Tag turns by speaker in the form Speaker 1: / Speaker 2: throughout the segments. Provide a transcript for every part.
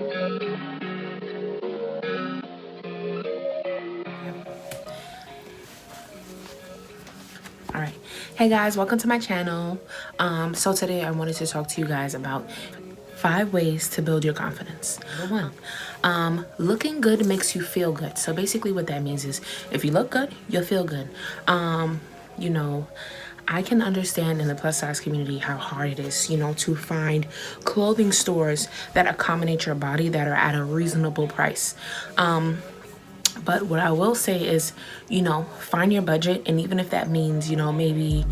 Speaker 1: All right, hey guys, welcome to my channel. So today I wanted to talk to you guys about 5 ways to build your confidence. Number 1, looking good makes you feel good. So basically what that means is if you look good, you'll feel good. You know, I can understand in the plus size community how hard it is, you know, to find clothing stores that accommodate your body that are at a reasonable price. But what I will say is, you know, find your budget. And even if that means, you know, maybe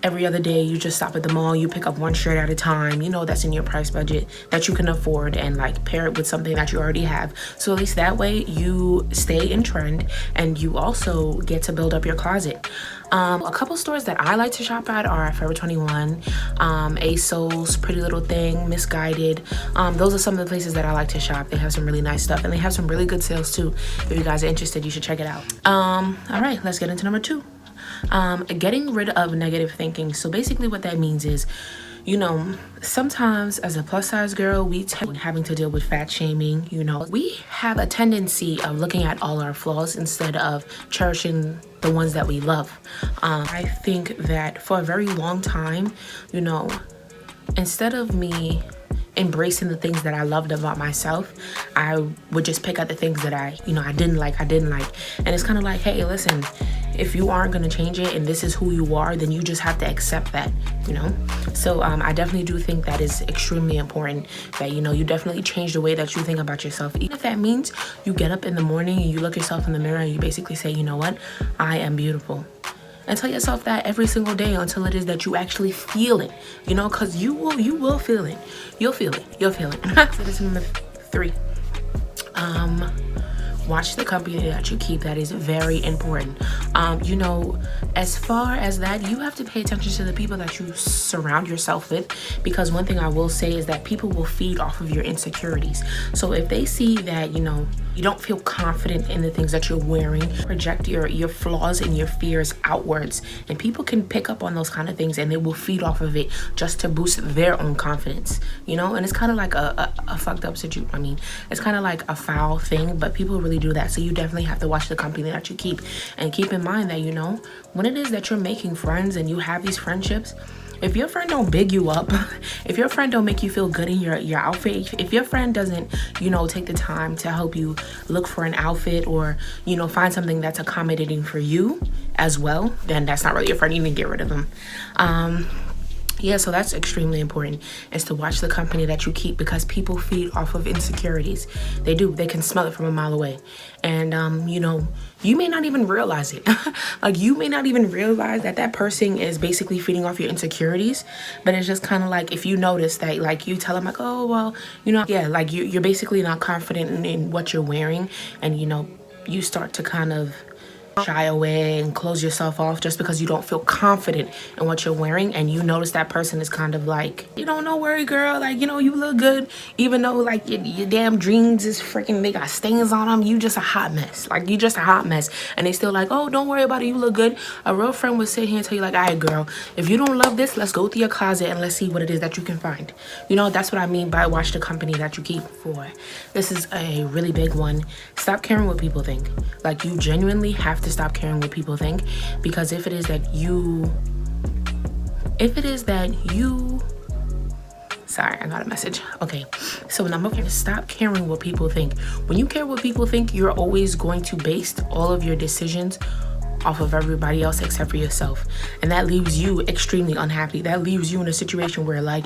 Speaker 1: every other day you just stop at the mall, you pick up 1 shirt at a time, you know, that's in your price budget that you can afford, and like pair it with something that you already have. So at least that way you stay in trend and you also get to build up your closet. A couple stores that I like to shop at are Forever 21, ASOS, Pretty Little Thing, Misguided. Those are some of the places that I like to shop. They have some really nice stuff and they have some really good sales too. If you guys are interested, you should check it out. All right, let's get into number 2. Getting rid of negative thinking. So basically what that means is, you know, sometimes as a plus size girl, we having to deal with fat shaming. You know, we have a tendency of looking at all our flaws instead of cherishing the ones that we love. I think that for a very long time, you know, instead of me embracing the things that I loved about myself, I would just pick out the things that I didn't like. And it's kind of like, hey, listen, if you aren't going to change it and this is who you are, then you just have to accept that, you know? So I definitely do think that is extremely important, that, you know, you definitely change the way that you think about yourself. Even if that means you get up in the morning and you look yourself in the mirror and you basically say, you know what, I am beautiful. And tell yourself that every single day until it is that you actually feel it, you know, because you will feel it. You'll feel it. So this is number 3. Watch the company that you keep. That is very important. You know, as far as that, you have to pay attention to the people that you surround yourself with, because one thing I will say is that people will feed off of your insecurities. So if they see that, you know, you don't feel confident in the things that you're wearing, project your flaws and your fears outwards, and people can pick up on those kind of things and they will feed off of it just to boost their own confidence, you know. And it's kind of like a fucked up situation. I mean, it's kind of like a foul thing, but people really do that. So you definitely have to watch the company that you keep, and keep in mind that, you know, when it is that you're making friends and you have these friendships, if your friend don't big you up, if your friend don't make you feel good in your outfit, if your friend doesn't, you know, take the time to help you look for an outfit, or, you know, find something that's accommodating for you as well, then that's not really your friend. You need to get rid of them. Yeah, so that's extremely important, is to watch the company that you keep, because people feed off of insecurities. They do. They can smell it from a mile away. And, you know, you may not even realize it. Like, you may not even realize that that person is basically feeding off your insecurities. But it's just kind of like, if you notice that, like, you tell them like, oh, well, you know, yeah, like you're basically not confident in what you're wearing. And, you know, you start to kind of shy away and close yourself off just because you don't feel confident in what you're wearing, and you notice that person is kind of like, you know, no worry girl, like, you know, you look good, even though like your damn jeans is freaking, they got stains on them, you just a hot mess, like you just a hot mess, and they still like, oh, don't worry about it, you look good. A real friend would sit here and tell you like, all right girl, if you don't love this, let's go through your closet and let's see what it is that you can find. You know, that's what I mean by watch the company that you keep. For this is a really big one. Stop caring what people think. Like, you genuinely have to stop caring what people think, because if it is that you sorry, I got a message. Okay, so number 4, stop caring what people think. When you care what people think, you're always going to base all of your decisions off of everybody else except for yourself, and that leaves you extremely unhappy. That leaves you in a situation where like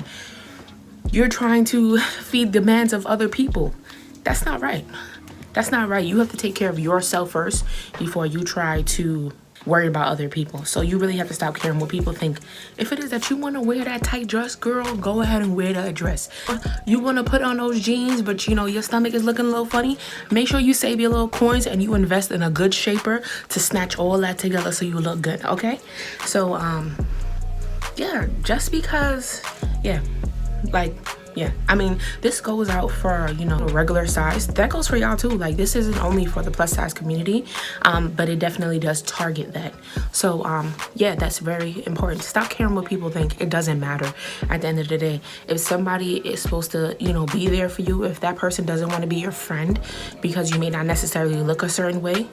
Speaker 1: you're trying to feed demands of other people. That's not right. That's not right. You have to take care of yourself first before you try to worry about other people. So you really have to stop caring what people think. If it is that you want to wear that tight dress, girl, go ahead and wear that dress. You want to put on those jeans, but you know your stomach is looking a little funny, make sure you save your little coins and you invest in a good shaper to snatch all that together so you look good, okay? So yeah, just because, yeah, like, Yeah, I mean, this goes out for, you know, regular size. That goes for y'all too. Like, this isn't only for the plus size community, but it definitely does target that. So yeah, that's very important. Stop caring what people think. It doesn't matter at the end of the day. If somebody is supposed to, you know, be there for you, if that person doesn't want to be your friend because you may not necessarily look a certain way,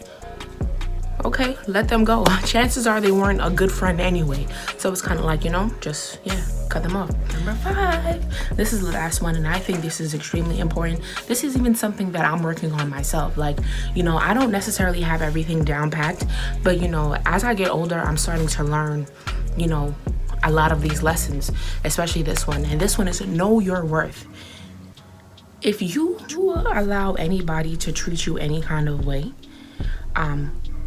Speaker 1: okay, let them go. Chances are they weren't a good friend anyway. So it's kind of like, you know, just, yeah, cut them off. Number 5. This is the last one, and I think this is extremely important. This is even something that I'm working on myself. Like, you know, I don't necessarily have everything down packed, but, you know, as I get older, I'm starting to learn, you know, a lot of these lessons, especially this one. And this one is know your worth. If you allow anybody to treat you any kind of way,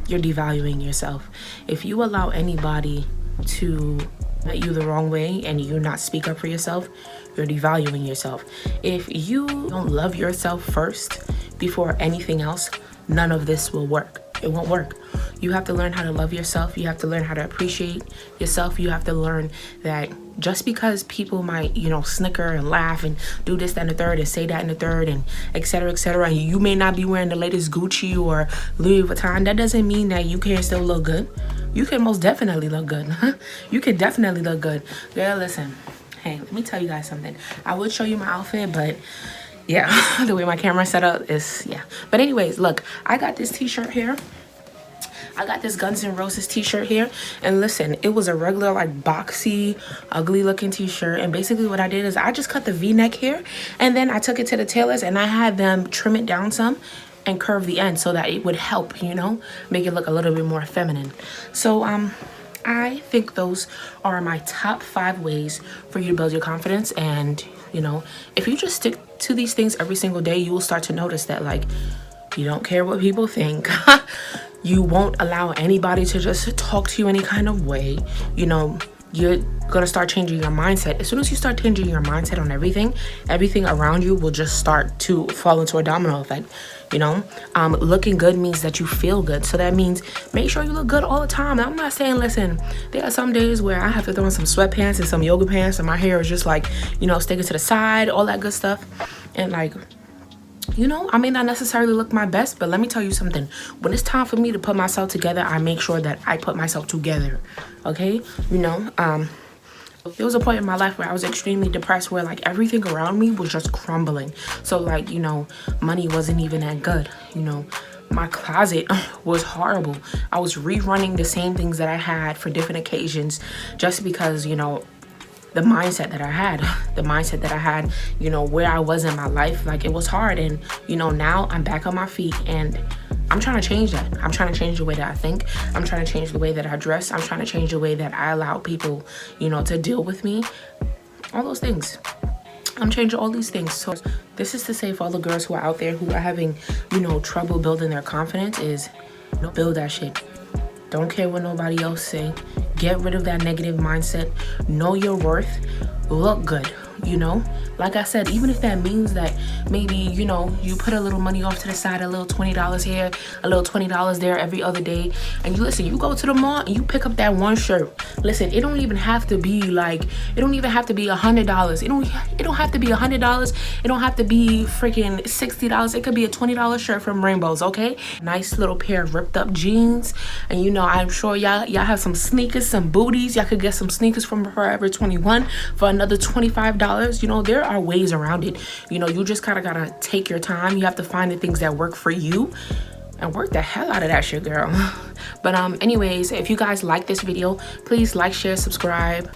Speaker 1: you're devaluing yourself. If you allow anybody to let you the wrong way and you not speak up for yourself, you're devaluing yourself. If you don't love yourself first before anything else, none of this will work. It won't work. You have to learn how to love yourself. You have to learn how to appreciate yourself. You have to learn that just because people might, you know, snicker and laugh and do this, that, and the third, and say that and the third, and etc., etc., and you may not be wearing the latest Gucci or Louis Vuitton, that doesn't mean that you can't still look good. You can most definitely look good. You can definitely look good. Girl, listen. Hey, let me tell you guys something. I would show you my outfit, but yeah, the way my camera set up is, yeah. But anyways, look, I got this t-shirt here. I got this Guns N' Roses t-shirt here, and listen, it was a regular, like, boxy, ugly looking t-shirt. And basically what I did is I just cut the v-neck here, and then I took it to the tailors and I had them trim it down some and curve the end so that it would help, you know, make it look a little bit more feminine. So I think those are my top 5 ways for you to build your confidence. And, you know, if you just stick to these things every single day, you will start to notice that, like, you don't care what people think. You won't allow anybody to just talk to you any kind of way. You know, you're gonna start changing your mindset. As soon as you start changing your mindset on everything around you will just start to fall into a domino effect. You know, looking good means that you feel good. So that means make sure you look good all the time. I'm not saying, listen, there are some days where I have to throw in some sweatpants and some yoga pants and my hair is just like, you know, sticking to the side, all that good stuff. And like, you know, I may not necessarily look my best, but let me tell you something. When it's time for me to put myself together, I make sure that I put myself together, okay? You know, there was a point in my life where I was extremely depressed, where like everything around me was just crumbling. So like, you know, money wasn't even that good. You know, my closet was horrible. I was rerunning the same things that I had for different occasions just because, you know, the mindset that I had, you know, where I was in my life, like it was hard. And, you know, now I'm back on my feet and I'm trying to change that. I'm trying to change the way that I think. I'm trying to change the way that I dress. I'm trying to change the way that I allow people, you know, to deal with me. All those things. I'm changing all these things. So this is to say for all the girls who are out there who are having, you know, trouble building their confidence is, you know, build that shit. Don't care what nobody else say. Get rid of that negative mindset. Know your worth. Look good. You know, like I said, even if that means that maybe, you know, you put a little money off to the side, a little $20 here, a little $20 there every other day, and you listen, you go to the mall and you pick up that one shirt. Listen, it don't even have to be like, it don't even have to be $100. It don't have to be $100. It don't have to be freaking $60. It could be a $20 shirt from Rainbows, okay? Nice little pair of ripped up jeans, and you know, I'm sure y'all have some sneakers, some booties. Y'all could get some sneakers from Forever 21 for another $25. You know, there are ways around it. You know, you just kind of gotta take your time. You have to find the things that work for you and work the hell out of that shit, girl. But anyways, if you guys like this video, please like, share, subscribe.